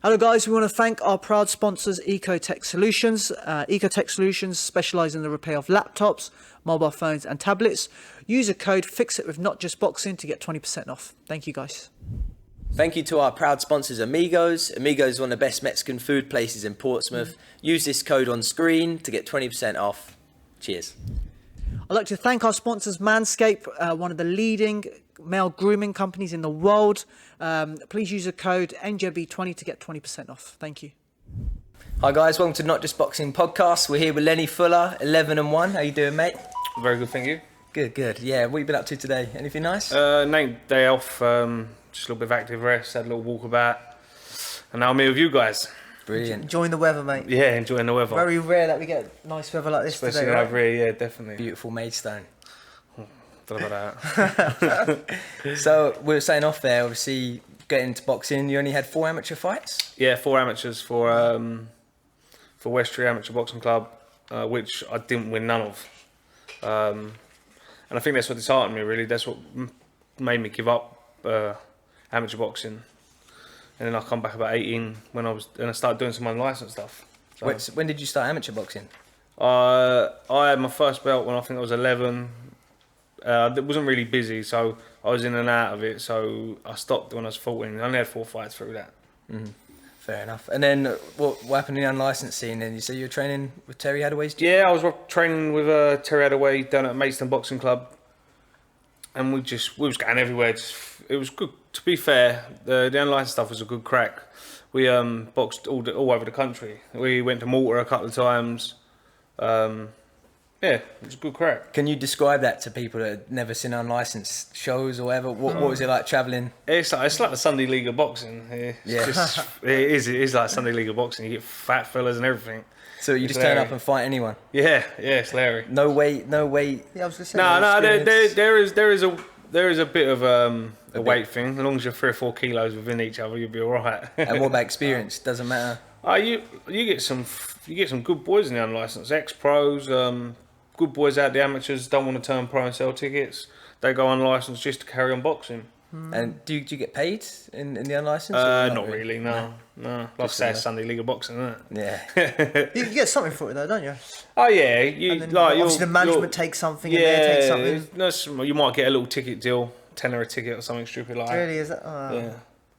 Hello guys, we want to thank our proud sponsors Ecotech Solutions. Ecotech Solutions specialise in the repair of laptops, mobile phones and tablets. Use a code FIXIT with Notjustboxing to get 20% off. Thank you guys. Thank you to our proud sponsors Amigos. Amigos is one of the best Mexican food places in Portsmouth. Use this code on screen to get 20% off. Cheers. I'd like to thank our sponsors Manscaped, one of the leading male grooming companies in the world. Please use the code NJB20 to get 20% off. Thank you. Hi guys, welcome to Not Just Boxing podcast. We're here with Lenny Fuller, 11-1. How you doing, mate? Very good, thank you. Good. Yeah, what have you been up to today? Anything nice? Day off, just a little bit of active rest, had a little walkabout, and now I'm here with you guys. Brilliant. Enjoying the weather, mate. Yeah, enjoying the weather. Very rare that we get nice weather like this Especially today, right? over here, yeah, definitely. Beautiful Maidstone. Don't know about that. So we were saying off there, obviously getting into boxing, you only had 4 amateur fights? Yeah, 4 amateurs for Westry Amateur Boxing Club, which I didn't win none of. And I think that's what disheartened me, really. That's what made me give up amateur boxing. And then I come back about 18 and I started doing some unlicensed stuff. So, When did you start amateur boxing? I had my first belt when I think I was 11. It wasn't really busy, so I was in and out of it. So I stopped when I was 14. I only had 4 fights through that. Mm-hmm. Fair enough. And then what happened in the unlicensed scene? Then you say you were training with Terry Hadaway's gym? Yeah, I was training with Terry Hadaway down at Maidstone Boxing Club, and we was going everywhere. It was good. To be fair, the unlicensed stuff was a good crack. We boxed all over the country. We went to Malta a couple of times. Yeah, it was a good crack. Can you describe that to people that have never seen unlicensed shows or whatever? What was it like travelling? It's like the Sunday League of Boxing. It is like Sunday League of Boxing. You get fat fellas and everything. So you just turn up and fight anyone? Yeah, it's hilarious. No weight. Yeah, I was going to say. No. There is a bit of a weight thing. As long as you're 3 or 4 kilos within each other, you'll be all right. And what about experience? Doesn't matter. You get some good boys in the unlicensed, ex-pros, good boys out the amateurs, don't want to turn pro and sell tickets. They go unlicensed just to carry on boxing. And do you get paid in the unlicensed? Not really, no. Like I say, it's Sunday League of Boxing, isn't it? Yeah. You get something for it though, don't you? Oh yeah, obviously the management takes something and they take something. You might get a little ticket deal, £10 a ticket or something stupid like that. Really, is that? Yeah.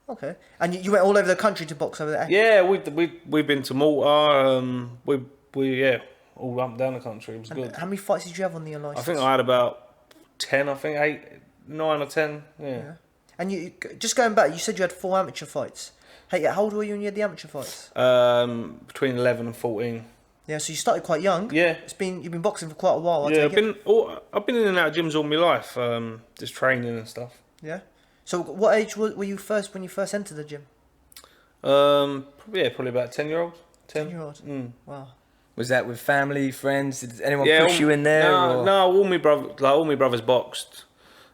Okay. And you went all over the country to box over there? Yeah, we've been to Malta. We all up and down the country. It was good. How many fights did you have on the unlicensed? I think I had about 10. I think 8, 9 or 10. Yeah. And you just going back, you said you had 4 amateur fights. Hey, how old were you when you had the amateur fights? Between 11 and 14. Yeah, so you started quite young. Yeah. You've been boxing for quite a while. I've been in and out of gyms all my life, just training and stuff. Yeah. So what age were you when you first entered the gym? Probably about 10-year-old. 10-year-old. Wow. Was that with family, friends? Did anyone push you in there? No, all my brothers boxed.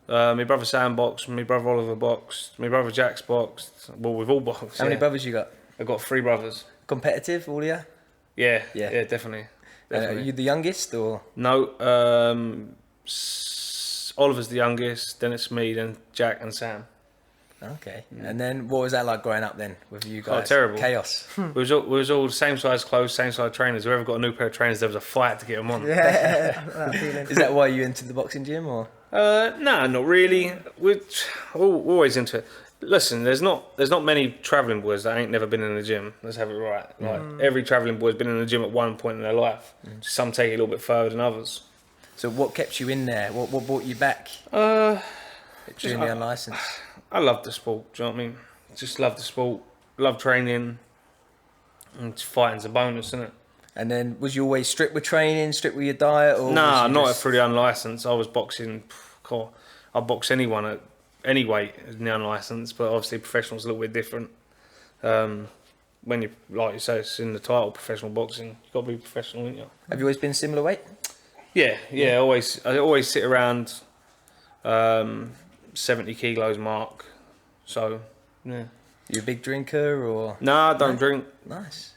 My brother Sam boxed, my brother Oliver boxed, my brother Jack's boxed. Well, we've all boxed. How many brothers you got? I've got 3 brothers. Competitive, all of you? Yeah, definitely. Are you the youngest or? No, Oliver's the youngest, then it's me, then Jack and Sam. Okay. And then what was that like growing up then with you guys? Oh, terrible. Chaos. We was all same size clothes, same size trainers. Whoever got a new pair of trainers, there was a fight to get them on. Yeah, that feeling. Is that why you entered the boxing gym or? No, not really. We're always into it. Listen, there's not many travelling boys that ain't never been in the gym. Let's have it right. Like every travelling boy's been in the gym at one point in their life. Some take it a little bit further than others. So what kept you in there? What brought you back? During the unlicensed. I love the sport. Do you know what I mean? Just love the sport. Love training. And fighting's a bonus, isn't it? And then was you always strict with training, strict with your diet? Or nah, not through the unlicensed. I was boxing. I box anyone at any weight in the unlicensed, but obviously professional's a little bit different. When you, like you say, it's in the title, professional boxing. You've got to be professional, ain't you? Have you always been similar weight? Yeah. I always sit around 70 kilos mark. So, yeah. You a big drinker or? No, I don't drink. Nice.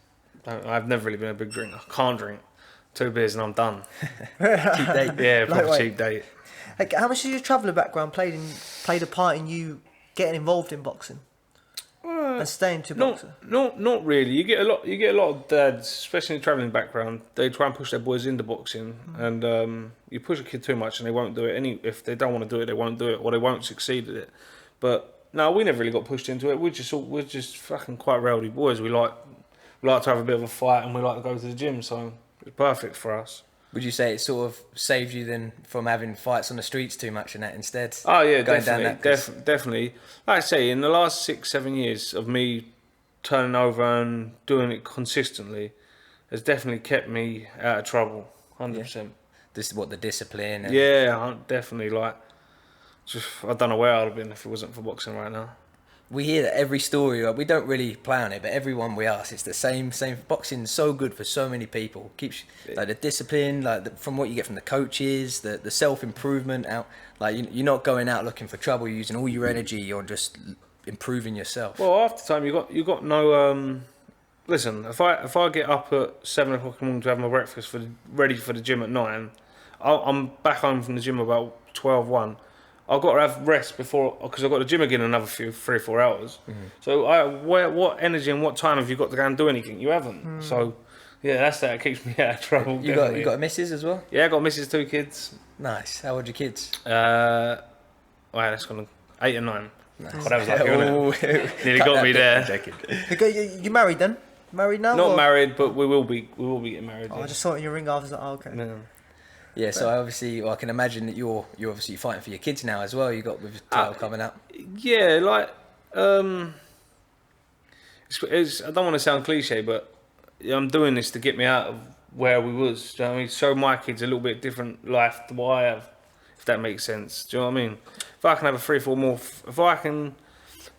I've never really been a big drinker. I can't drink. 2 beers and I'm done. Cheap date. Yeah, proper cheap date. Hey, how much has your traveller background played a part in you getting involved in boxing? and stay into boxing? Not really. You get a lot of dads, especially in the travelling background. They try and push their boys into boxing, and you push a kid too much, and they won't do it. If they don't want to do it, they won't do it, or they won't succeed at it. But no, we never really got pushed into it. We're just fucking quite rowdy boys. We like to have a bit of a fight, and we like to go to the gym. So it's perfect for us. Would you say it sort of saved you then from having fights on the streets too much and that instead? Oh yeah, going definitely, down that, definitely. Like I say, in the last 6-7 years of me turning over and doing it consistently, has definitely kept me out of trouble, 100%. This is what the discipline. And Yeah, definitely. Like, I don't know where I'd have been if it wasn't for boxing right now. we hear that every story. We don't really play on it, but everyone we ask, it's the same. Boxing's so good for so many people. Keeps like the discipline, from what you get from the coaches, the self improvement out. Like you're not going out looking for trouble. You're using all your energy. You're just improving yourself. Well, after time, you got no. Listen, if I get up at 7 o'clock in the morning to have my breakfast ready for the gym at 9, I'm back home from the gym about 12:1. I've got to have rest before, because I've got the gym again in another 3 or 4 hours. Mm-hmm. So what energy and what time have you got to go and do anything? You haven't. Mm. So yeah, that's that. It keeps me out of trouble. You got a missus as well? Yeah, I got a missus, 2 kids. Nice. How old are your kids? Wow, that's gonna 8 and 9. Nice. God, that was lucky, wasn't it? Nearly got me there. You married then? Married now? Not married, but we will be getting married. Oh, yeah. I just saw it in your ring. I was like, oh, okay. No. Yeah, so I can imagine that you're obviously fighting for your kids now as well. You got with 12 coming up. Yeah, like it's I don't want to sound cliche, but I'm doing this to get me out of where we was. Do you know what I mean? Show my kids a little bit different life to what I have, if that makes sense. Do you know what I mean? If I can have a 3 or 4 more,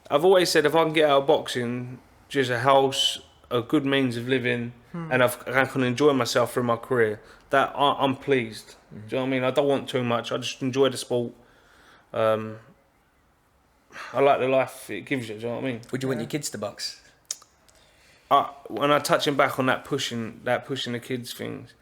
I've always said if I can get out of boxing, just a house, a good means of living, and I can enjoy myself through my career, that I'm pleased. Do you know what I mean? I don't want too much. I just enjoy the sport. I like the life it gives you. Do you know what I mean? Would you want your kids to box? When I touching back on that pushing the kids things,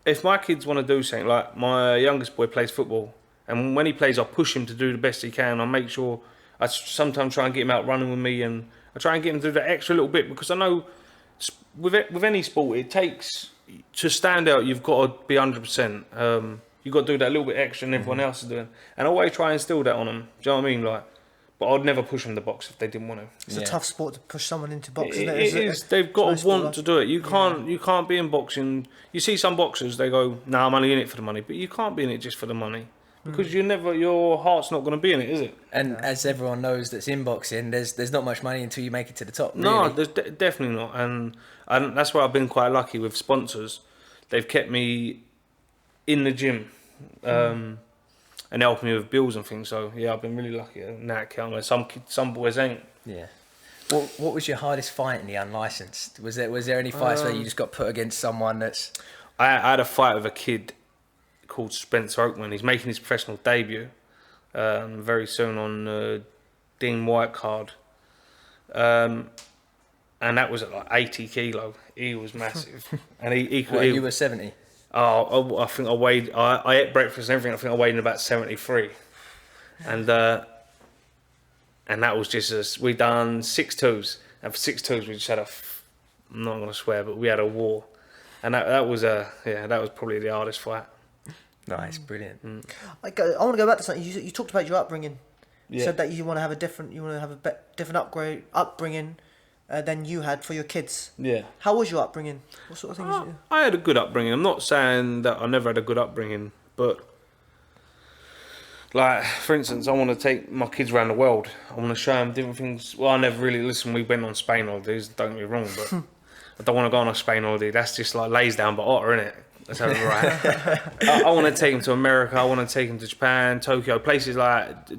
if my kids want to do something, like my youngest boy plays football, and when he plays, I push him to do the best he can. I make sure I sometimes try and get him out running with me, and I try and get him to do that extra little bit, because I know with any sport it takes, to stand out, you've got to be 100%. You've got to do that little bit extra than everyone else is doing. And I always try and instill that on them. Do you know what I mean? Like, but I'd never push them to box if they didn't want to. It's a tough sport to push someone into boxing. It is. They've got to want to do it. You can't be in boxing. You see some boxers, they go, "Nah, I'm only in it for the money." But you can't be in it just for the money. Because your heart's not going to be in it, is it? And as everyone knows that's in boxing, there's not much money until you make it to the top. Really. No, there's definitely not. And that's where I've been quite lucky with sponsors. They've kept me in the gym and helping me with bills and things. So yeah, I've been really lucky in that account. Some boys ain't. Yeah. What was your hardest fight in the unlicensed? Was there any fights where you just got put against someone that's? I had a fight with a kid called Spencer Oakman. He's making his professional debut very soon on Dean White card. And that was at like 80 kilo. He was massive. And he could. You were 70? Oh, I think I weighed. I ate breakfast and everything. I think I weighed in about 73. And that was just we done 6-2s. And for 6-2s, we just had I'm not going to swear, but we had a war. And that was probably the hardest fight. Nice, brilliant. I want to go back to something. You talked about your upbringing. You said that you want to have a different upbringing than you had for your kids. Yeah. How was your upbringing? What sort of things? I had a good upbringing. I'm not saying that I never had a good upbringing, but like, for instance, I want to take my kids around the world. I want to show them different things. Well, I never really we went on Spain holidays. Don't get me wrong, but I don't want to go on a Spain holiday. That's just like lays down but otter, innit? Let's have it right. I want to take them to America. I want to take them to Japan, Tokyo, places that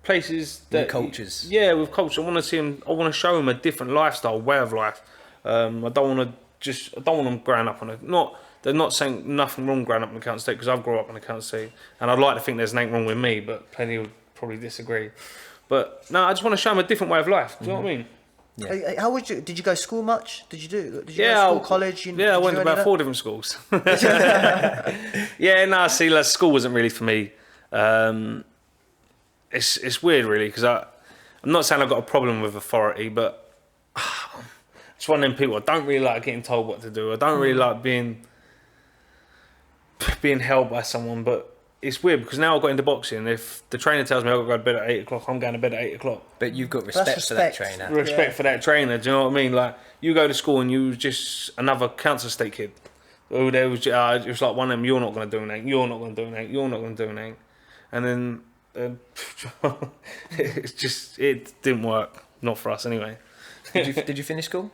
with cultures. Yeah, with culture. I want to see them. I want to show them a different lifestyle, way of life. I don't want them growing up on it. They're not saying nothing wrong growing up in the County State, because I've grown up in the County State, and I'd like to think there's nothing wrong with me, but plenty would probably disagree. But no, I just want to show them a different way of life. Do you know what I mean? Yeah. How would you? Did you go to school much? Did you go to school, college? I went to about 4 different schools. See, school wasn't really for me. It's weird, really, because I'm not saying I've got a problem with authority, but it's one of them people. I don't really like getting told what to do. I don't really like being held by someone. But it's weird because now I've got into boxing. If the trainer tells me I've got to go to bed at 8 o'clock, I'm going to bed at 8 o'clock. But you've got respect for that trainer. Respect for that trainer. Do you know what I mean? Like, you go to school and you was just another council estate kid. Oh, there was it was like one of them. You're not going to do anything. You're not going to do anything. You're not going to do anything. And then it didn't work. Not for us anyway. Did you finish school?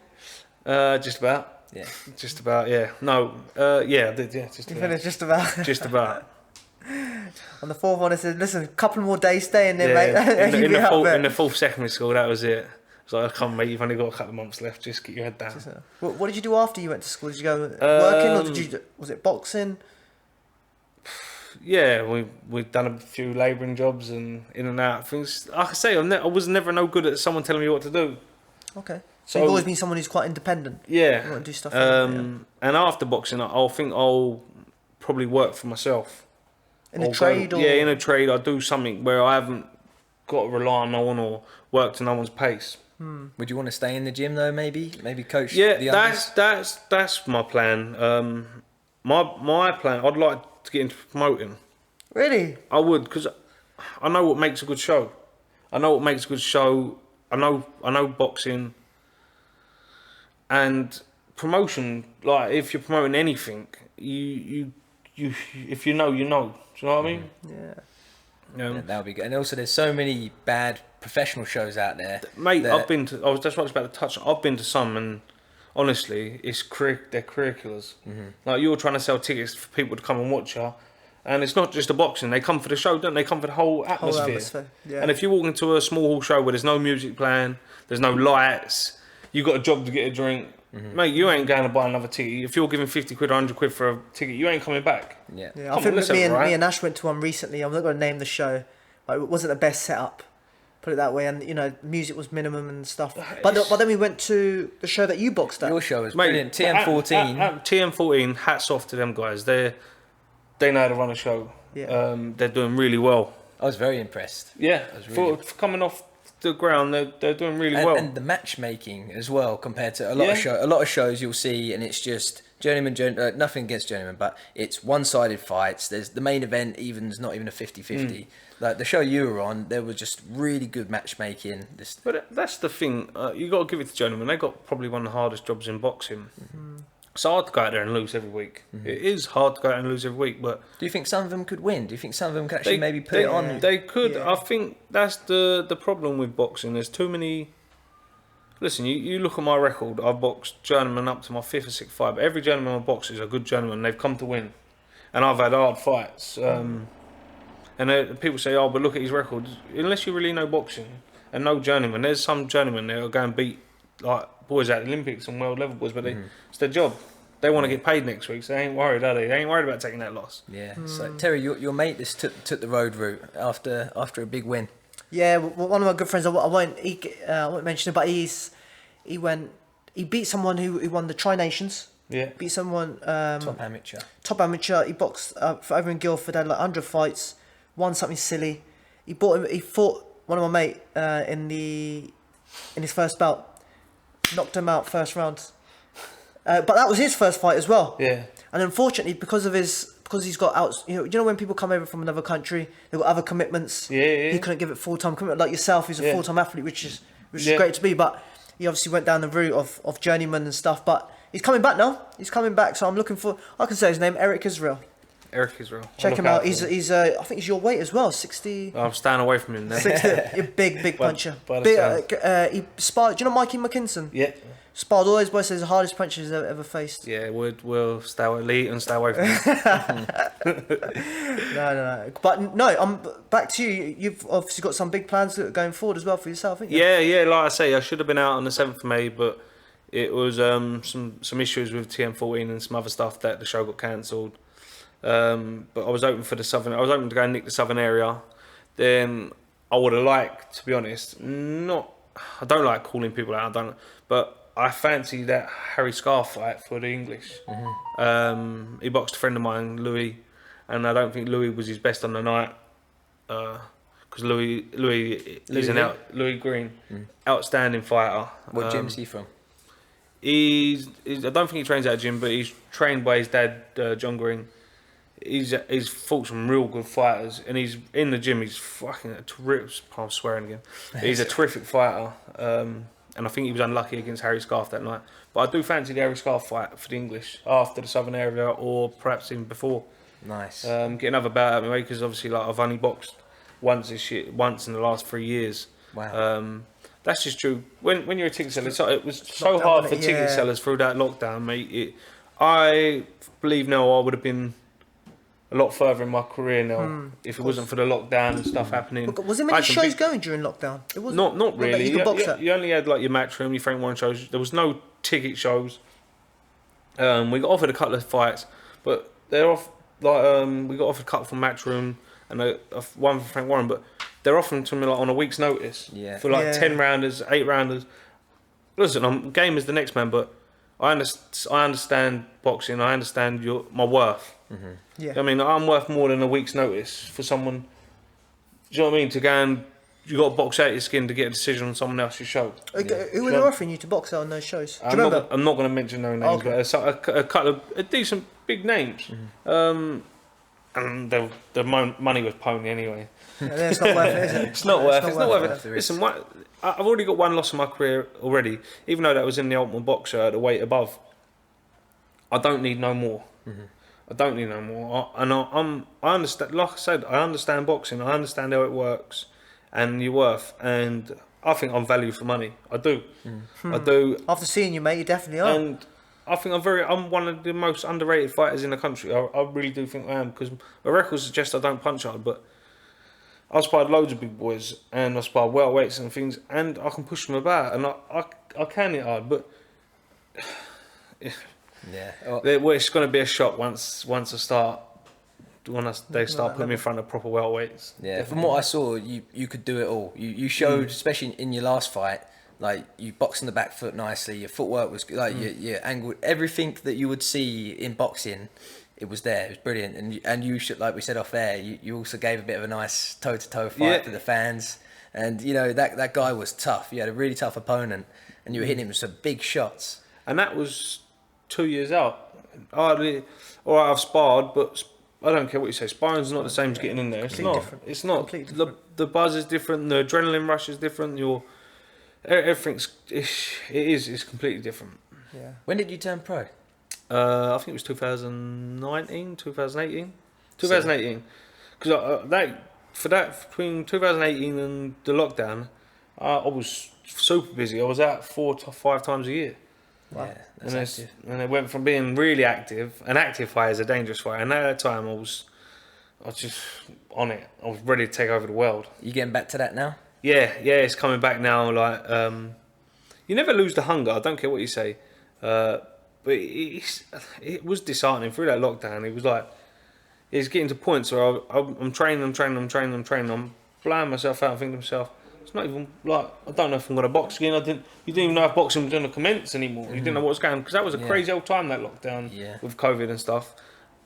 Just about. Yeah. Just about. Yeah. No. Yeah, I did. Yeah. Just You about. finished just about. Just about. On the fourth one, it said, "Listen, a couple more days staying there, Yeah. mate." In the fourth secondary school, that was it. It's like, come, mate. You've only got a couple of months left. Just keep your head down. What did you do after you went to school? Did you go working, or was it boxing? Yeah, we've done a few labouring jobs and in and out things. Like I say, I was never no good at someone telling me what to do. Okay. So you've always been someone who's quite independent. Yeah. You want to do stuff. And after boxing, I think I'll probably work for myself. In a trade? Yeah, in a trade. I'll do something where I haven't got to rely on no one or work to no one's pace. Would you want to stay in the gym though? Maybe coach. Yeah, the others? that's my plan. My plan. I'd like to get into promoting. Really? I would, because I know what makes a good show. I know boxing and promotion. Like, if you're promoting anything, you if you know, you know. Do you know what I mean? Yeah. Yeah, that would be good. And also, there's so many bad professional shows out there, mate. I've been to. That's what I was about to touch on. I've been to some, and honestly, they're career killers. Like, you're trying to sell tickets for people to come and watch you, and it's not just the boxing. They come for the show, don't they? They come for the whole atmosphere. Yeah. And if you walk into a small hall show where there's no music playing, there's no lights, you got a job to get a drink, mate, you ain't going to buy another ticket. If you're giving 50 quid or 100 quid for a ticket, you ain't coming back. Yeah. I think me and Ash went to one recently. I'm not going to name the show, but it wasn't the best setup. Put it that way, and music was minimum and stuff. But then we went to the show that you boxed at. Your show was brilliant. TM14. TM14. Hats off to them guys. They know how to run a show. Yeah. They're doing really well. I was very impressed. Yeah. For coming off the ground, they're doing really well. And the matchmaking as well, compared to a lot of shows you'll see, and it's just journeyman, nothing against journeyman, but it's one-sided fights. There's the main event, even's not even a 50-50. Like the show you were on, there was just really good matchmaking. But that's the thing. You got to give it to journeyman. They got probably one of the hardest jobs in boxing. It's hard to go out there and lose every week. It is hard to go out and lose every week, but do you think some of them could win? Do you think some of them could actually maybe put it on? They could. Yeah. I think that's the problem with boxing. There's too many. Listen, you look at my record. I've boxed journeyman up to my 5th or 6th fight. But every journeyman I box is a good journeyman. They've come to win, and I've had hard fights. And people say, "Oh, but look at his record." Unless you really know boxing and know journeyman, there's some journeymen that will go and beat like boys at the Olympics and world level boys, but it's their job. They want to get paid next week, so they ain't worried, are they? They ain't worried about taking that loss. Yeah. So Terry, your mate just took the road route after a big win. Yeah, one of my good friends. I won't mention it, but he beat someone who won the Tri Nations. Yeah. Beat someone Top amateur. Top amateur. He boxed for over in Guildford. Had like 100 fights. Won something silly. He fought one of my mate in his first bout. Knocked him out first round. But that was his first fight as well. Yeah. And unfortunately, because he's got out, you know when people come over from another country, they've got other commitments. Yeah. He couldn't give it full-time commitment like yourself. He's a full-time athlete, which is Yeah. great to be. But he obviously went down the route of journeyman and stuff. But he's coming back now. He's coming back. So I'm looking for. I can say his name, Eric Israel. Eric Israel. Check him out. He's I think he's your weight as well. 60. I'm staying away from him then. 60. A big puncher. by the Big, he sparred. Do you know Mikey McKinson? Yeah. Sparred all those boys. Says the hardest punches he's ever faced. Yeah, we'll stay away and stay away from him. No. But no, I'm back to you. You've obviously got some big plans going forward as well for yourself, haven't you? Yeah. Like I say, I should have been out on the 7th of May, but it was some issues with TM14 and some other stuff that the show got cancelled. But I was open for the southern. I was open to go and nick the southern area. Then I would have liked, to be honest, I don't like calling people out. But I fancy that Harry Scarr fight for the English. He boxed a friend of mine, Louis, and I don't think Louis was his best on the night. because Louis is Louis Green, outstanding fighter. What gym is he from? He's I don't think he trains at a gym, but he's trained by his dad, John Green. He's fought some real good fighters, and he's in the gym. He's fucking a terrific. I'm swearing again. He's a terrific fighter, and I think he was unlucky against Harry Scarf that night. But I do fancy the Harry Scarf fight for the English after the Southern area, or perhaps even before. Nice. Get another bout out of my way, because obviously, like, I've only boxed once in the last 3 years. Wow. That's just true. When you're a ticket seller, it was so hard for ticket sellers through that lockdown, mate. I believe now I would have been a lot further in my career now if it wasn't for the lockdown and stuff happening. Was there many shows going during lockdown? It wasn't. Not really. You could box at? You only had like your Matchroom, your Frank Warren shows. There was no ticket shows. We got offered a couple of fights, but they're off. Like we got offered a couple from Matchroom and one from Frank Warren, but they're offering to me like on a week's notice for like 10 rounders, 8 rounders. Listen, I'm game as the next man, but I understand boxing. I understand my worth. Mm-hmm. Yeah. I mean, I'm worth more than a week's notice for someone. Do you know what I mean? To go and you got to box out your skin to get a decision on someone else's show. Who were they offering you to box out on those shows? Do you remember? I'm not going to mention no names, but it's a couple of decent big names. And the money was pony anyway. It's not worth it, is it? It's not worth it. Listen, I've already got one loss in my career already, even though that was in the Ultimate Boxer at the weight above. I don't need no more. I don't need no more. I understand. Like I said, I understand boxing. I understand how it works, and your worth. And I think I'm value for money. I do. I do. After seeing you, mate, you definitely are. And I think I'm one of the most underrated fighters in the country. I really do think I am, because my records suggest I don't punch hard, but I've sparred loads of big boys, and I've sparred welterweights and things, and I can push them about, and I can hit hard, but it's going to be a shock once they start putting me in front of proper welterweights. Yeah, definitely. From what I saw, you could do it all. You showed, especially in your last fight, like you boxed on the back foot nicely. Your footwork was like your angle, everything that you would see in boxing. It was there. It was brilliant, and you should, like we said off air, you also gave a bit of a nice toe-to-toe fight for the fans, and you know that guy was tough. You had a really tough opponent, and you were hitting him with some big shots. And that was 2 years out. All right, I've sparred, but I don't care what you say. Sparring's not the same as getting in there. It's not. Different. It's not. The buzz is different. The adrenaline rush is different. It's completely different. Yeah. When did you turn pro? I think it was 2019, 2018. 2018. Because between 2018 and the lockdown, I was super busy. I was out 4 to 5 times a year. Wow. Yeah, that's active. And it went from being really active. An active fighter is a dangerous fighter. And at that time, I was just on it. I was ready to take over the world. You getting back to that now? Yeah, it's coming back now. Like, you never lose the hunger. I don't care what you say. But it was disheartening through that lockdown. It was like, it's getting to points where I'm training. I'm blowing myself out and thinking to myself, it's not even like, I don't know if I'm going to box again. You didn't even know if boxing was going to commence anymore. You didn't know what was going on, because that was a crazy old time, that lockdown with COVID and stuff.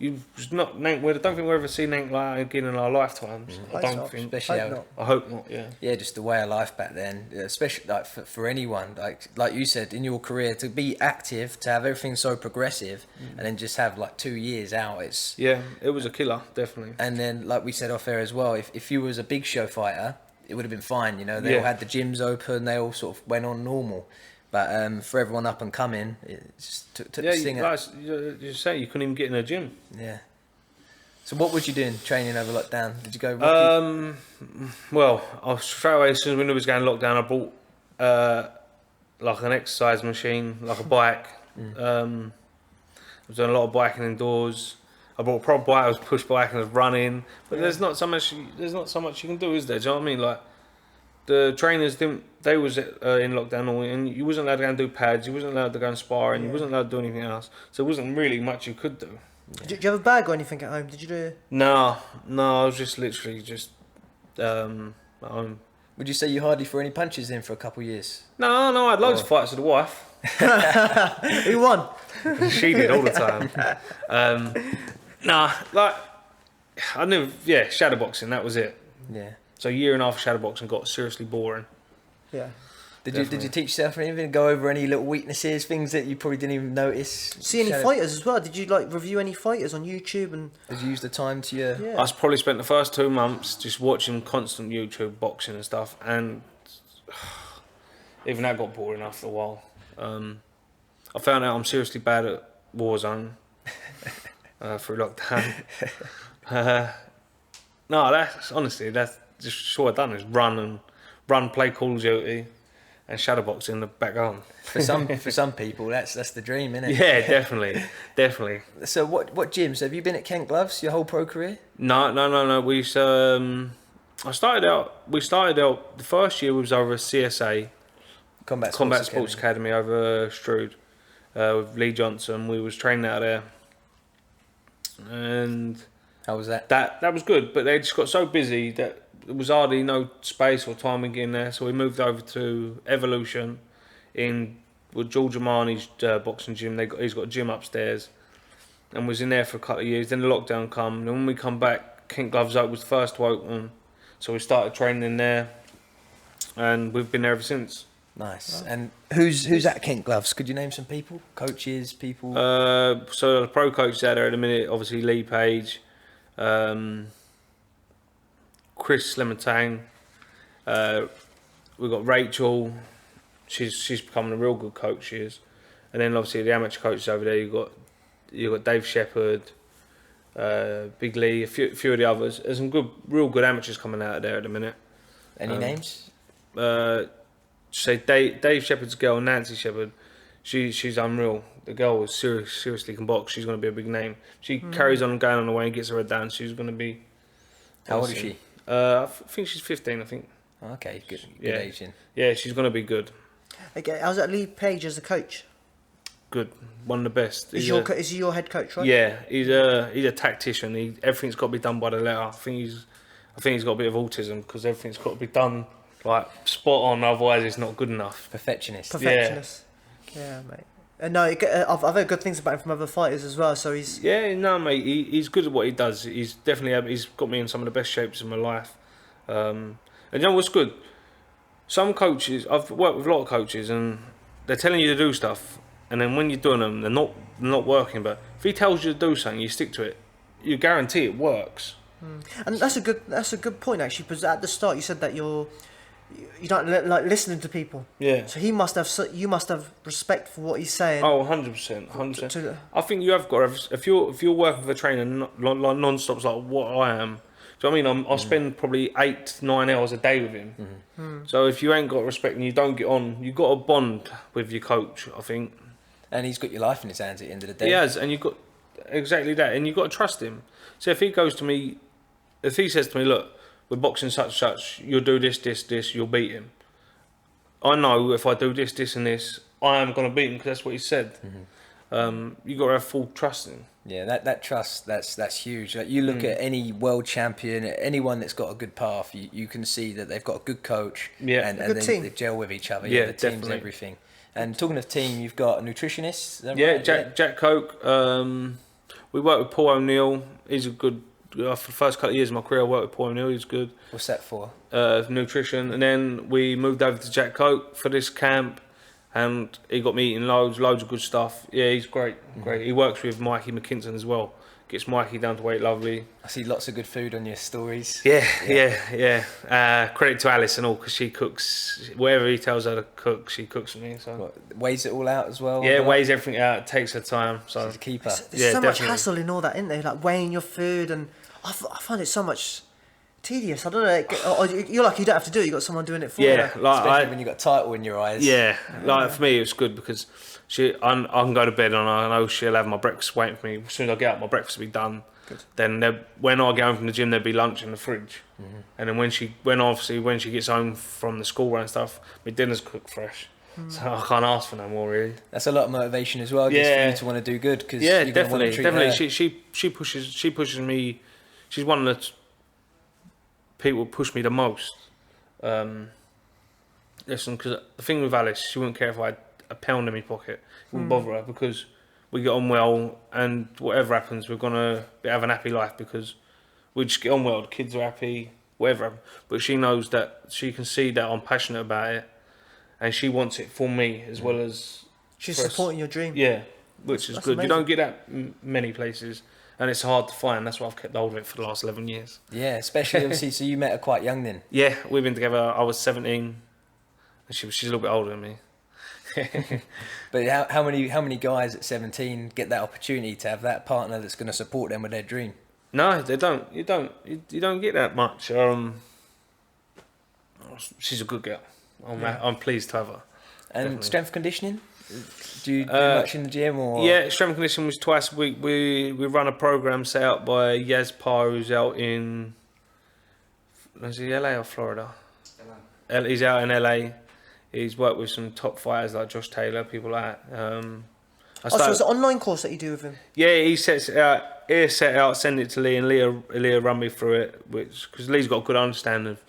I don't think we'll ever see anything like that again in our lifetimes. I don't think. Especially I hope not. Yeah. Yeah, just the way of life back then, especially like for anyone, like you said, in your career, to be active, to have everything so progressive, and then just have like 2 years out, it was a killer, definitely. And then, like we said off air as well, if you was a big show fighter, it would have been fine. You know, they all had the gyms open, they all sort of went on normal. But for everyone up and coming, it just took the sting out. You say you couldn't even get in a gym. Yeah. So what was you doing training over lockdown? Did you go rookie? Well, I straight away, as soon as when it was going lockdown, I bought like an exercise machine, like a bike. I was doing a lot of biking indoors. I bought a proper bike. I was push bike and I was running. But there's not so much you can do, is there? Do you know what I mean? Like, the trainers they was in lockdown, and you wasn't allowed to go and do pads, you wasn't allowed to go and spar, and you wasn't allowed to do anything else. So there wasn't really much you could do. Yeah. Did you have a bag or anything at home? Did you do? No, I was just literally at home. Would you say you hardly threw any punches in for a couple of years? No, I had loads of fights with the wife. Who won? She did all the time. I knew, shadowboxing, that was it. Yeah. So a year and a half of shadowboxing got seriously boring. Yeah. Did you teach yourself anything? Go over any little weaknesses, things that you probably didn't even notice? See any fighters as well? Did you like review any fighters on YouTube and? Did you use the time to your? Yeah. I probably spent the first 2 months just watching constant YouTube boxing and stuff, and even that got boring after a while. I found out I'm seriously bad at Warzone through lockdown. No, that's just what I've done is run, play Call of Duty, and shadowbox in the back garden. For some people, that's the dream, isn't it? Yeah, definitely. So what gyms have you been at? Kent Gloves your whole pro career? No. We started out. The first year was over at CSA, Combat Sports Academy over Strood, with Lee Johnson. We was training out there, and how was that? That was good, but they just got so busy that there was hardly no space or time in getting there. So we moved over to Evolution with George Armani's boxing gym. He's got a gym upstairs, and was in there for a couple of years. Then the lockdown come, and when we come back, Kent Gloves was the first to open, so we started training in there, and we've been there ever since. Nice. Wow. And who's at Kent Gloves? Could you name some people, coaches, people? So the pro coaches out there at the minute, obviously Lee Page, Chris Lemontang. We've got Rachel. She's becoming a real good coach. She is, and then obviously the amateur coaches over there. You got Dave Shepherd, Big Lee, a few of the others. There's some real good amateurs coming out of there at the minute. Any names? Say Dave Shepherd's girl, Nancy Shepherd. She's unreal. The girl was seriously can box. She's going to be a big name. She carries on going on the way and gets her head down. She's going to be. How old is she? I think she's 15. I think. Okay, good Yeah. age then. Yeah, she's going to be good. Okay, I was at Lee Page as the coach. Good, one of the best. Is he your head coach, right? Yeah, he's a tactician. Everything's got to be done by the letter. I think he's got a bit of autism because everything's got to be done like spot on. Otherwise, it's not good enough. Perfectionist. Yeah, mate. No, I've heard good things about him from other fighters as well. So he's mate. He's good at what he does. He's got me in some of the best shapes of my life. And you know what's good? Some coaches, I've worked with a lot of coaches, and they're telling you to do stuff, and then when you're doing them, they're not working. But if he tells you to do something, you stick to it. You guarantee it works. And that's a good point actually, because at the start you said that you don't like listening to people. Yeah. So you must have respect for what he's saying. Oh, 100%. I think you have got to have, if you're working with a trainer like non-stop like what I am. Do you know what I mean? I spend probably 8 to 9 hours a day with him. So if you ain't got respect and you don't get on, you got to bond with your coach, I think. And he's got your life in his hands at the end of the day. He has, and you've got exactly that, and you've got to trust him. So if he says to me, look, we're boxing such, you'll do this, you'll beat him. I know if I do this, and this, I am going to beat him because that's what he said. You've got to have full trust in him. Yeah, that trust, that's huge. Like you look at any world champion, anyone that's got a good path, you can see that they've got a good coach and they gel with each other. Yeah, the team's definitely. everything. And talking of team, you've got a nutritionist. Is that Yeah, right? Jack Coke. We worked with Paul O'Neill. He's a good. For the first couple of years of my career, I worked with Paul O'Neill. He's good. What's that for? Nutrition. And then we moved over to Jack Coke for this camp, and he got me eating loads of good stuff. Yeah, he's great. He works with Mikey McKinson as well. Gets Mikey down to weight lovely. I see lots of good food on your stories. Yeah. Credit to Alice and all, because she cooks whatever he tells her to cook. She cooks for me. So Weighs it all out as well. yeah, weighs everything out. Takes her time. So she's a keeper. There's so much hassle in all that, isn't there? Like weighing your food, and I find it so much tedious. I don't know. You're like you don't have to do it. You got someone doing it for you. Yeah, especially when you got a title in your eyes. Yeah, like for me, it's good because I can go to bed and I know she'll have my breakfast waiting for me. As soon as I get up, my breakfast will be done. Good. Then when I go home from the gym, there'll be lunch in the fridge. And then when she gets home from the school run and stuff, my dinner's cooked fresh. So I can't ask for no more really. That's a lot of motivation as well, just for you to want to do good. Cause you're definitely. She pushes me. She's one of the people who push me the most. Listen, because the thing with Alice, she wouldn't care if I had a pound in my pocket. It wouldn't bother her because we get on well, and whatever happens, we're gonna have an happy life because we just get on well. The kids are happy, whatever. But she knows that she can see that I'm passionate about it, and she wants it for me as well as She's for us. supporting your dream. Yeah, which is That's good. amazing. You don't get that many places, and it's hard to find. That's why I've kept hold of it for the last 11 years. Yeah, especially obviously. So you met her quite young then. Yeah, we've been together. I was 17, and she's a little bit older than me. But how many guys at 17 get that opportunity to have that partner that's going to support them with their dream? No, they don't. You don't get that much. She's a good girl. I'm pleased to have her. And Definitely. strength conditioning? Do you do much in the gym or? Yeah, strength and conditioning was twice a week. We run a program set out by Yaz Parr, who's out in, is he LA or Florida? He's out in LA. He's worked with some top fighters like Josh Taylor, people like that. So it's an online course that you do with him? Yeah, he sets it out. He set it out, send it to Lee, and Leah run me through it, because Lee's got a good understanding of.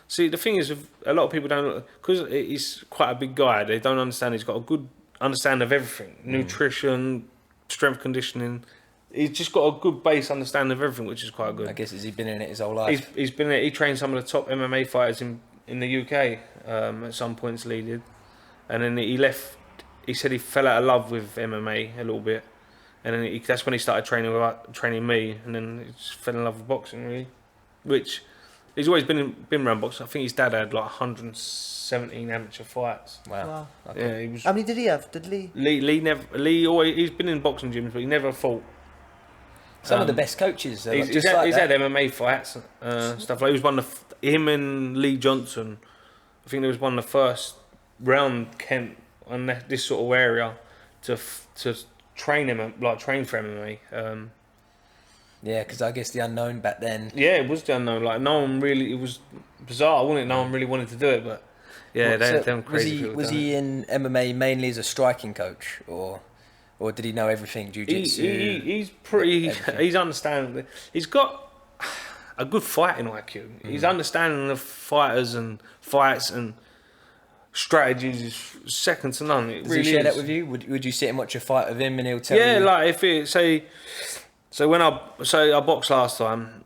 See, the thing is, a lot of people don't, because he's quite a big guy. They don't understand. He's got a good understanding of everything: nutrition, strength conditioning. He's just got a good base understanding of everything, which is quite good. I guess has he been in it his whole life? He's been. He trained some of the top MMA fighters in the UK. At some points, Lee did, and then he left. He said he fell out of love with MMA a little bit, and then that's when he started training me, and then he just fell in love with boxing, really. Which he's always been around boxing. I think his dad had like 117 amateur fights. Wow. Okay. Yeah, he was. How many did he have? Did Lee? Lee always, he's been in boxing gyms, but he never fought. Some of the best coaches. He's had MMA fights, stuff like. He was one of him and Lee Johnson. I think there was one of the first round Kent on this sort of area to train him, like train for MMA. Yeah, because I guess the unknown back then. Yeah, it was the unknown. Like no one really. It was bizarre, wasn't it? No one really wanted to do it, but yeah, them crazy people. Was he in MMA mainly as a striking coach, or did he know everything? Jiu-jitsu. He's pretty. He's understanding. He's got a good fighting IQ. His understanding of fighters and fights and strategies is second to none. Does he share that with you? Would you sit and watch a fight with him and he'll tell you? Yeah, like if it so when I boxed last time,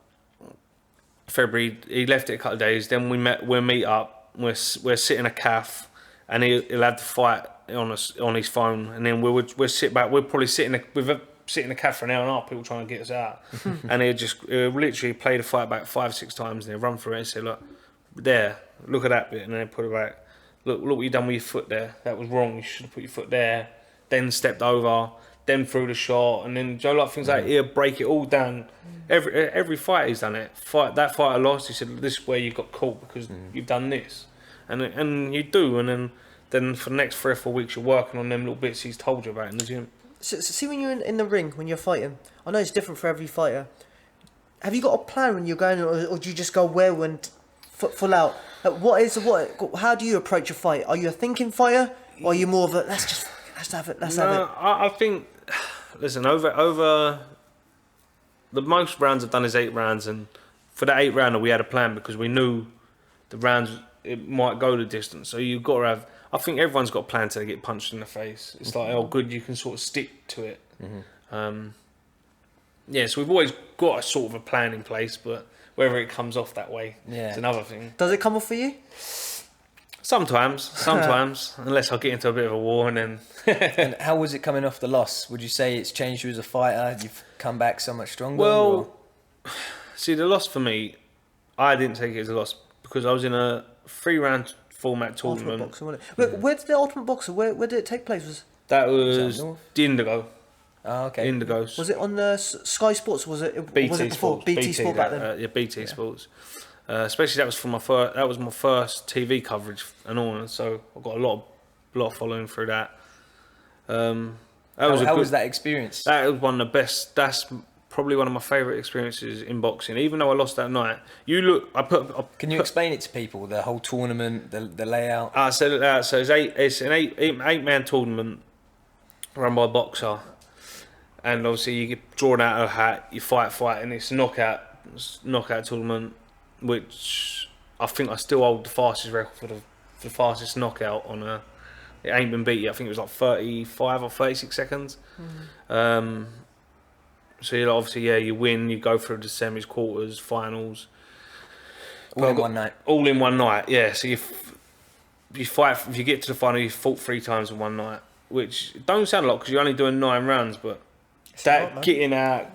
February. He left it a couple of days. Then we'll meet up. We're sitting a calf, and he'll have the fight on his phone, and then we'll sit back. We'll probably sit in the calf for an hour and a half. People trying to get us out, and he'll literally play the fight back 5-6 times, and he'll run through it and say, "Look, there, look at that bit," and then put it back. Look what you done with your foot there. That was wrong. You should have put your foot there. Then stepped over. Then threw the shot, and then Joe like things like he'll break it all down. Every fight he's done it. That fight I lost, he said, "This is where you got caught because you've done this," and you do, and then for the next 3 or 4 weeks you're working on them little bits he's told you about in the gym. So see, when you're in the ring, when you're fighting, I know it's different for every fighter. Have you got a plan when you're going, or do you just go whirlwind, full out? How do you approach a fight? Are you a thinking fighter, or are you more of a let's have it? I think, listen, over the most rounds I've done is 8 rounds, and for that 8 rounder we had a plan because we knew the rounds it might go the distance. So you've got to have. I think everyone's got a plan till they get punched in the face. It's like, oh, good, you can sort of stick to it. Yeah, so we've always got a sort of a plan in place, but whether it comes off that way, it's another thing. Does it come off for you? Sometimes, unless I get into a bit of a war and then. And how was it coming off the loss? Would you say it's changed you as a fighter? You've come back so much stronger? Well, see, the loss for me, I didn't take it as a loss because I was in a 3-round format tournament. Ultimate Boxing, wasn't it? Where did the Ultimate Boxer? Where did it take place? That was the Indigo. Oh, okay. Indigos. Was it on the Sky Sports? Was it BT was it before Sports? BT Sport back then? Yeah, BT Sports. Especially that was that was my first TV coverage and all, so I got a lot of following through that. How was that experience? That was one of the best. That's probably one of my favourite experiences in boxing. Even though I lost that night, Can you explain it to people? The whole tournament, the layout. So it's an eight-man tournament run by a boxer, and obviously you get drawn out of a hat. You fight, and it's a knockout tournament, which I think I still hold the fastest record for the fastest knockout on a. It ain't been beat yet. I think it was like 35 or 36 seconds. So obviously, you win. You go through the semis, quarters, finals. All in one night. All in one night, yeah. So you fight. If you get to the final, you fought 3 times in one night, which don't sound a lot because you're only doing 9 rounds, but that getting out,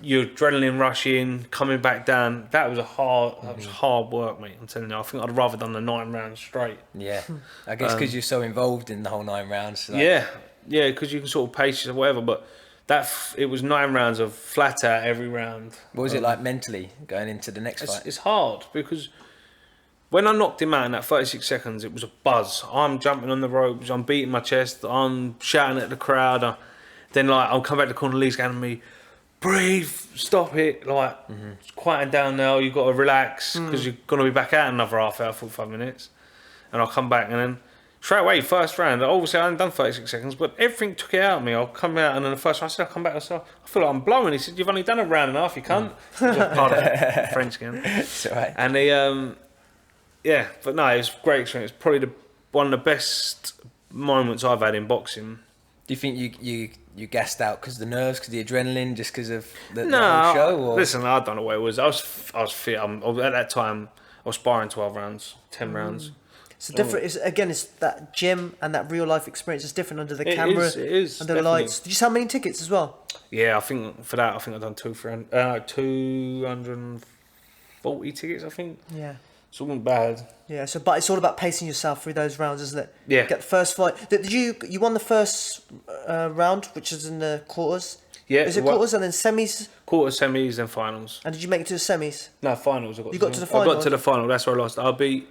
your adrenaline rushing, coming back down, that was hard work, mate. I'm telling you, I think I'd rather done the 9 rounds straight. Yeah, I guess because you're so involved in the whole 9 rounds. Like... Yeah, because you can sort of pace yourself, whatever. But it was 9 rounds of flat out every round. What was it like mentally going into the next fight? It's hard because when I knocked him out in that 36 seconds, it was a buzz. I'm jumping on the ropes, I'm beating my chest, I'm shouting at the crowd. Then I'll come back to the corner, Lee's going to me, breathe, stop it, it's quieting down now, you've got to relax because you're going to be back out another half hour, 45 minutes. And I'll come back and then straight away, first round, obviously I hadn't done 36 seconds, but everything took it out of me. I'll come out and then the first round, I said, I'll come back, I feel like I'm blowing. He said, you've only done a round and a half, you can't. Pardon, French again. It's all right. And but no, it was a great experience. Probably one of the best moments I've had in boxing. Do you think you gassed out because of the nerves, because the adrenaline, just because of the whole show? Or? Listen, I don't know what it was. I was fit. At that time, I was sparring 12 rounds, 10 rounds. It's different. It's that gym and that real life experience is different under the camera, it is, under the lights. Did you sell many tickets as well? Yeah, I think for that, I've done 240 tickets. I think. Yeah. So it wasn't bad. Yeah. But it's all about pacing yourself through those rounds, isn't it? Yeah. Get the first fight. Did you won the first round, which is in the quarters? Yeah. Is it quarters and then semis? Quarters, semis, then finals. And did you make it to the semis? No, finals. You got to the final. I got to the final. That's where I lost. I beat.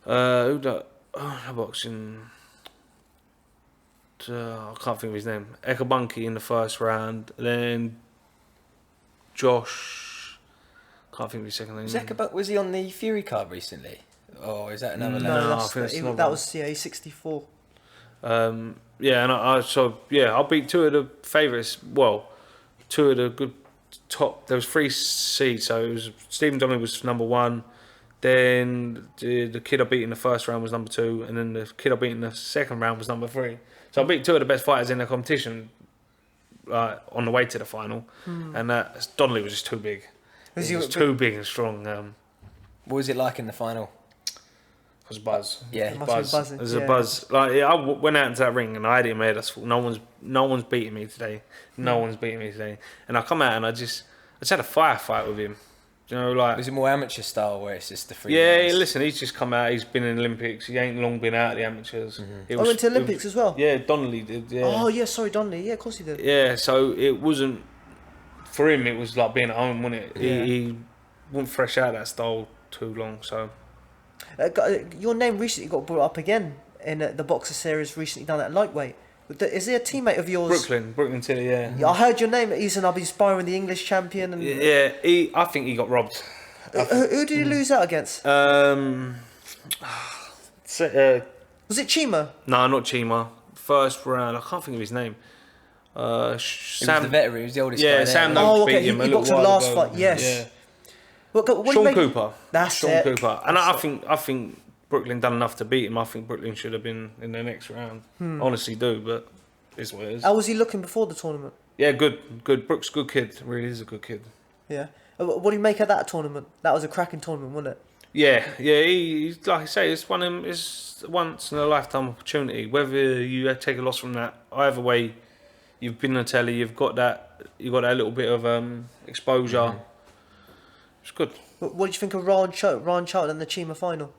Boxing. I can't think of his name. Ekabunki in the first round. Then Josh. Can't think of his second name. Was he on the Fury card recently? Or is that another level? No, that was he's 64. And I beat 2 of the favourites. Well, 2 of the good top. There was 3 seeds, so it was Stephen Donnelly was number 1. Then the kid I beat in the first round was number 2, and then the kid I beat in the second round was number 3. So I beat 2 of the best fighters in the competition on the way to the final, and Donnelly was just too big. He was too big and strong. What was it like in the final? It was a buzz. Yeah, it was a buzz. I went out into that ring and I had it in my head. I thought, no one's beating me today. No one's beating me today. And I come out and I just had a firefight with him. You know, was it more amateur style where it's just the free? Yeah, listen, he's just come out. He's been in the Olympics. He ain't long been out of the amateurs. I went to the Olympics as well. Yeah, Donnelly did. Yeah. Oh yeah, sorry, Donnelly. Yeah, of course he did. Yeah, so it wasn't for him. It was like being at home, wasn't it? Yeah. He wouldn't fresh out that style too long. So your name recently got brought up again in the boxer series recently done at lightweight. Is he a teammate of yours? Brooklyn Tilly, yeah. I heard your name. He's an inspiring the English champion. And yeah, I think he got robbed. Who did he lose out against? Was it Chima? No, not Chima. First round, I can't think of his name. Sam, he was the veteran. He was the oldest guy there. Sam Noakes beat him. He boxed the last fight. Yes. Yeah. What Sean Cooper. That's Sean it. Cooper. And I think Brooklyn done enough to beat him. I think Brooklyn should have been in the next round. Honestly do, but it's what it is. How was he looking before the tournament? Yeah, good. Brooks, good kid. Really is a good kid. Yeah. What do you make of that tournament? That was a cracking tournament, wasn't it? Yeah. He's like I say, it's once in a lifetime opportunity. Whether you take a loss from that, either way, you've been on telly. You've got that little bit of exposure. It's good. What did you think of Ryan Charlton in the Chima final?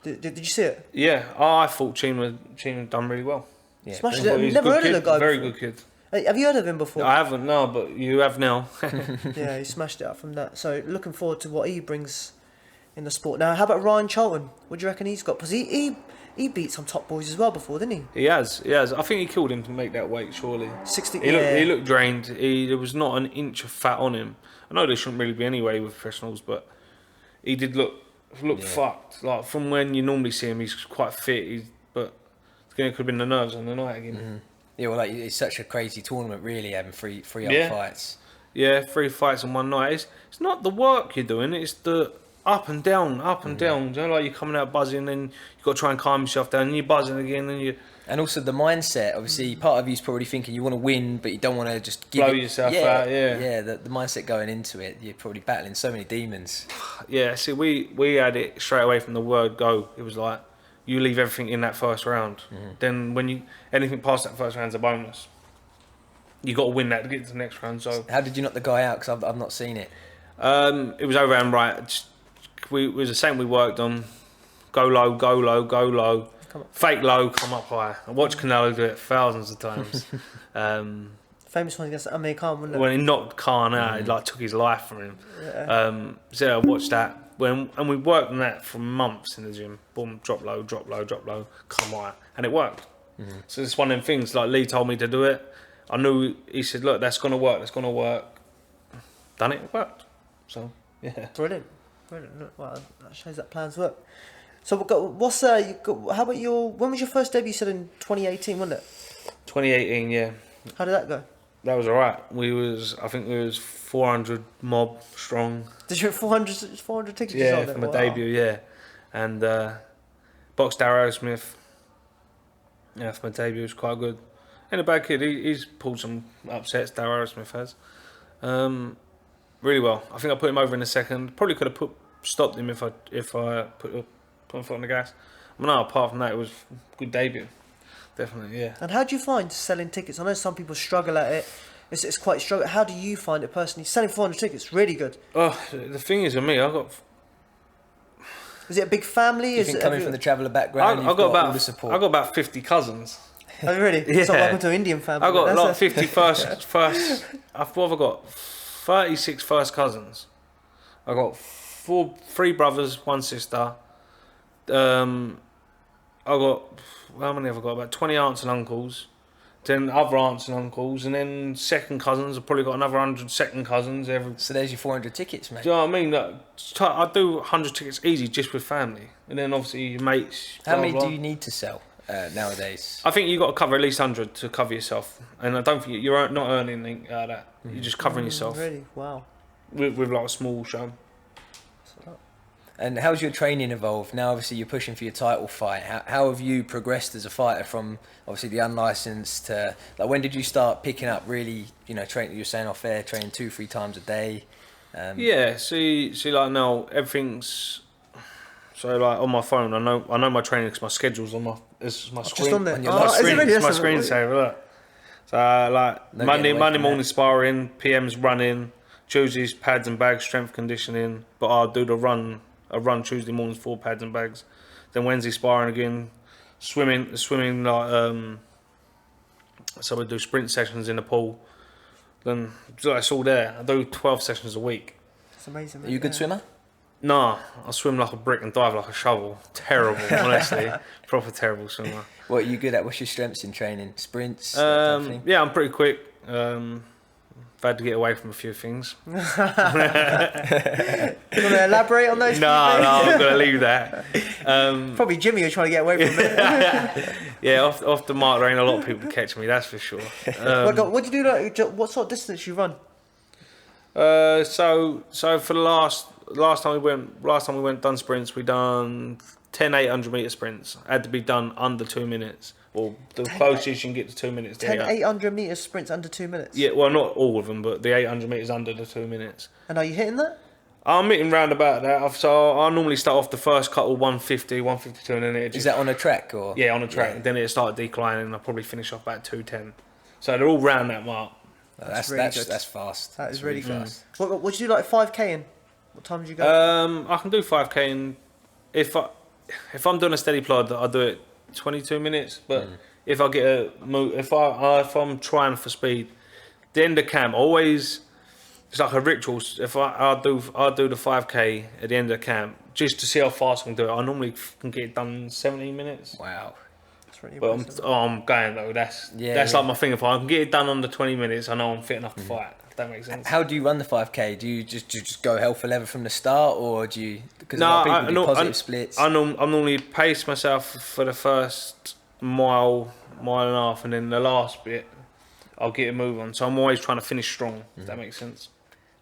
Did you see it? Yeah, I thought Chima done really well. Yeah, smashed it. Never heard of the guy. Very before. good kid. Have you heard of him before? I haven't, no, but you have now. Yeah, he smashed it up from that. So looking forward to what he brings in the sport. Now, how about Ryan Charlton? What do you reckon he's got? Because he beat some top boys as well before, didn't he? He has. I think he killed him to make that weight, surely. 60. He looked drained. There was not an inch of fat on him. I know there shouldn't really be anyway with professionals, but he did look fucked. Like from when you normally see him, he's quite fit. But it could have been the nerves on the night again. Yeah, well, it's such a crazy tournament, really, having three fights. Yeah, 3 fights in one night. It's not the work you're doing; it's the up and down, up and down. You know, like you're coming out buzzing, and you've got to try and calm yourself down, and you're buzzing again, and you. And also the mindset. Obviously, part of you's probably thinking you want to win, but you don't want to just Blow yourself out. Yeah. Yeah. The mindset going into it, you're probably battling so many demons. Yeah. See, we had it straight away from the word go. It was like you leave everything in that first round. Then when anything past that first round's a bonus. You got to win that to get to the next round. So how did you knock the guy out? Because I've not seen it. It was over and right. It was the same we worked on. Go low, go low, go low. Fake low, come up high. I watched Canelo do it thousands of times. Famous one against Amir Khan, wasn't it? When he knocked Khan out, it like took his life from him. Yeah. So I watched that. And we worked on that for months in the gym. Boom, drop low, drop low, drop low, come high. And it worked. So it's one of them things, like Lee told me to do it. I knew, he said, look, that's going to work, that's going to work. Done it, it worked. So, yeah. Brilliant. Well, that shows that plans work. So how about when was your first debut? You said in 2018, wasn't it? 2018, yeah. How did that go? That was alright. I think we was 400 mob strong. Did you have 400 tickets? Yeah, for my debut, yeah. And boxed Darrow Smith. Yeah, for my debut, it was quite good. And a bad kid, he's pulled some upsets, Darrow Smith has. Really well. I think I put him over in a second. Probably could have stopped him if I put my foot on the gas. But no, apart from that, it was a good debut. Definitely, yeah. And how do you find selling tickets? I know some people struggle at it. It's quite struggle. How do you find it personally? Selling 400 tickets, really good. Oh, the thing is with me, Is it a big family? You think coming from the traveller background, I got all the support? I got about 50 cousins. Oh, really? Yeah. So welcome to an Indian family. I got like 50 first. I've got 36 first cousins. I got 3 brothers, 1 sister. I got, how many have I got? About 20 aunts and uncles. Then other aunts and uncles, and then second cousins. I've probably got another 100 second cousins. So there's your 400 tickets, mate. Do you know what I mean? Like, I do 100 tickets easy just with family, and then obviously your mates. How many do you need to sell nowadays? I think you got to cover at least 100 to cover yourself, and I don't think you're not earning anything out of that. You're just covering yourself. Really? Wow. With like a small show. And how's your training evolved? Now, obviously, you're pushing for your title fight. How have you progressed as a fighter from obviously the unlicensed to like when did you start picking up really? You know, training. You're saying off air, training 2-3 times a day. Yeah. See, like now everything's so like on my phone. I know my training because my schedule's on my screen. Just on there. It's my screensaver. Look. So like Monday morning sparring, PM's running, Tuesdays pads and bags, strength conditioning. But I'll do the run. I run Tuesday mornings 4 pads and bags. Then Wednesday sparring again, swimming like so we do sprint sessions in the pool. Then it's all there. I do 12 sessions a week. That's amazing. Are you a good swimmer? Nah, I swim like a brick and dive like a shovel. Terrible, honestly. Proper terrible swimmer. What are you good at? What's your strengths in training? Sprints? Yeah, I'm pretty quick. I've had to get away from a few things. You want to elaborate on those? No, I'm going to leave that. Probably Jimmy was trying to get away from it. Yeah, off the mark, there ain't a lot of people catch me, that's for sure. What do you do? Like, what sort of distance you run? So for the last time we went done sprints, we done 10 800 meter sprints. Had to be done under 2 minutes. Or the closest you can get to 2 minutes. 10 800 meter sprints under 2 minutes. Yeah, well, not all of them, but the 800 meters under the 2 minutes. And are you hitting that? I'm hitting round about that. So I normally start off the first couple 150, 152, and then it just... Is that on a track or? Yeah, on a track. Yeah. Then it started declining, and I'll probably finish off about 210. So they're all round that mark. That's really good. That's fast. That is really fast. What do you do, like 5k in? What time do you go? I can do 5k in... If I'm doing a steady plod, I do it 22 minutes, but... If I get a move, if I'm trying for speed, the end of camp always it's like a ritual. If I'll do the 5k at the end of camp just to see how fast I can do it. I normally can get it done in 17 minutes. Wow, that's really but impressive. I'm going though. That's like my thing. If I can get it done under 20 minutes, I know I'm fit enough to fight. If that makes sense. How do you run the 5k? Do you just go hell for leather from the start, or do you? Because a lot of people do positive splits. I normally pace myself for the first mile and a half, and then the last bit I'll get a move on. So I'm always trying to finish strong. If that makes sense.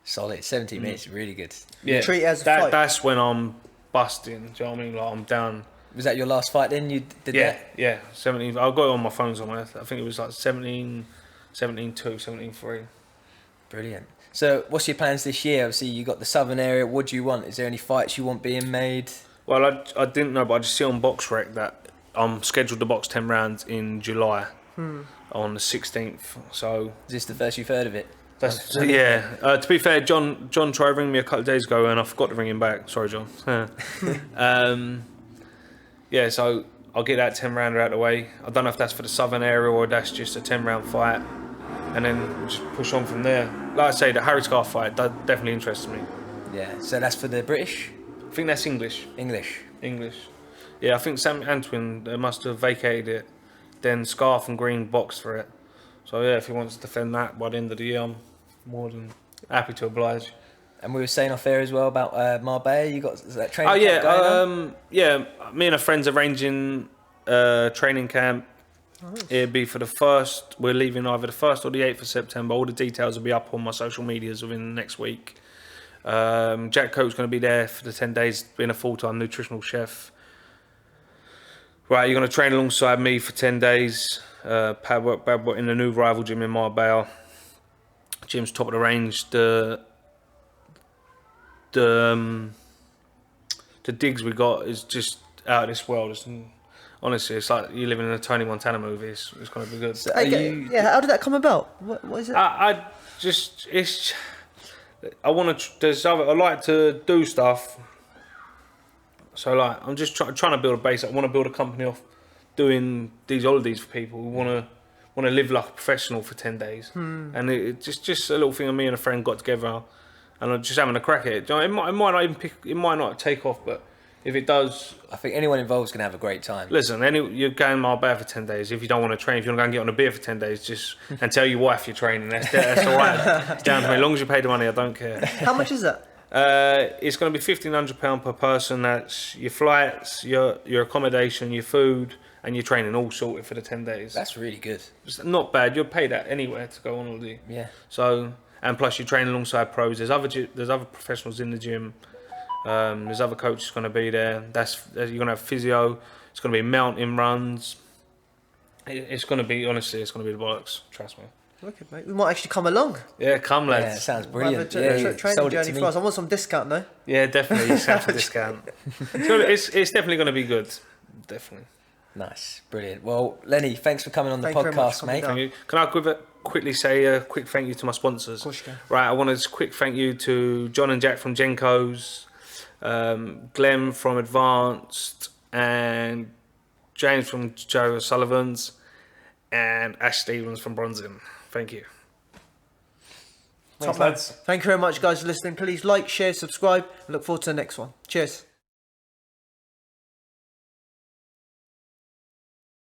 Solid. 70 minutes, really good. Yeah, treat it as a fight. that's when I'm busting. Do you know what I mean? Like I'm down. Was that your last fight then? You did Yeah, that? yeah. 17. I've got it on my phone somewhere. I think it was like 17, 17-2, 17-3. Brilliant. So, what's your plans this year? Obviously, you got the southern area. What do you want? Is there any fights you want being made? Well, I didn't know, but I just see on BoxRec that I'm scheduled to box 10 rounds in July on the 16th. So Is this the first you've heard of it? that's yeah. To be fair, John tried to ring me a couple of days ago, and I forgot to ring him back. Sorry, John. Yeah, so I'll get that 10 rounder out of the way. I don't know if that's for the southern area or that's just a 10 round fight, and then we'll just push on from there. Like I say, the Harry Scarf fight that definitely interests me. Yeah. So that's for the British? I think that's English. English. Yeah, I think Sam Antwin must have vacated it. Then Scarf and Green boxed for it. So yeah, if he wants to defend that by the end of the year, I'm more than happy to oblige. And we were saying off air as well about Marbella. You got that training Oh camp going on? yeah. Me and a friend's arranging training camp. It'll be for the first. We're leaving either the 1st or the 8th of September. All the details will be up on my social medias within the next week. Jack Coate's going to be there for the 10 days, being a full-time nutritional chef. Right, you're going to train alongside me for 10 days. Pad work in the new rival gym in Marbella. Gym's top of the range. The digs we got is just out of this world. Honestly, it's like you living in a Tony Montana movie. It's going to be good. So Yeah, how did that come about? What is it? I want to. I like to do stuff. So like, I'm just trying to build a base. I want to build a company off doing these holidays for people who want to live like a professional for 10 days. And it's just a little thing of me and a friend got together, and I'm just having a crack at it. You know, it might not even it might not take off, but if it does, I think anyone involved is going to have a great time. listen, you're going Marbella for 10 days. If you don't want to train, if you want to go and get on a beer for 10 days, just and tell your wife you're training. That's all right. It's down to me. As long as you pay the money, I don't care. How much is that? It's going to be £1,500 per person. That's your flights, your accommodation, your food, and your training all sorted for the 10 days. That's really good. It's not bad. You'll pay that anywhere to go on holiday. Yeah. So, and plus you train alongside pros. There's other professionals in the gym. There's other coaches going to be there. You're going to have physio. It's going to be mountain runs. It's going to be, honestly, it's going to be the bollocks. Trust me. Okay, mate. We might actually come along. Yeah, come Yeah, it lads. sounds Have brilliant. a Yeah, training sold it journey to for me. us. I want some discount, though. Yeah, definitely. You have a discount. It's definitely going to be good. Definitely. Nice, brilliant. Well, Lenny, thanks for coming on the Thank you very much podcast, for mate. coming Thank you. Can I quickly say a quick thank you to my sponsors? Of course you can. Right, I want to just quick thank you to John and Jack from Genko's, Glenn from Advanced, and James from Joe Sullivan's, and Ash Stevens from Bronzing. Thank you. Top man. Thank you very much, guys, for listening. Please like, share, subscribe, and look forward to the next one. Cheers.